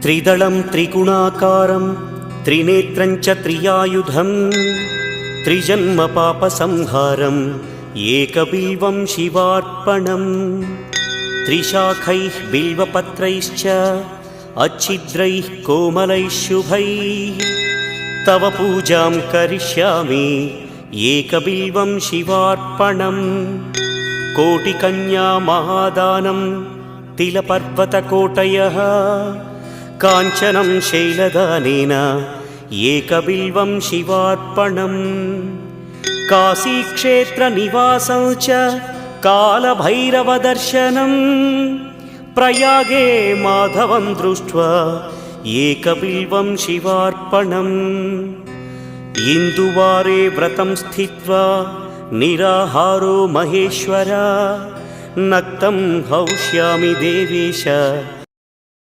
त्रिदलं त्रिगुणाकारं त्रिनेत्रं च त्रियायुधं त्रिजन्म पापसंहारम् एकबिल्वं शिवार्पणम् त्रिशाखैः बिल्वपत्रैश्च अच्छिद्रैः कोमलैः शुभैः तव पूजां करिष्यामि एकबिल्वं शिवार्पणम् कोटिकन्या महादानं तिलपर्वतकोटयः काञ्चनं शैलदानेन एकबिल्वं शिवार्पणम् काशीक्षेत्रनिवासं च कालभैरवदर्शनं प्रयागे माधवं दृष्ट्वा एकबिल्वं शिवार्पणम् इन्दुवारे व्रतं स्थित्वा निराहारो महेश्वर नक्तं हौष्यामि देवेश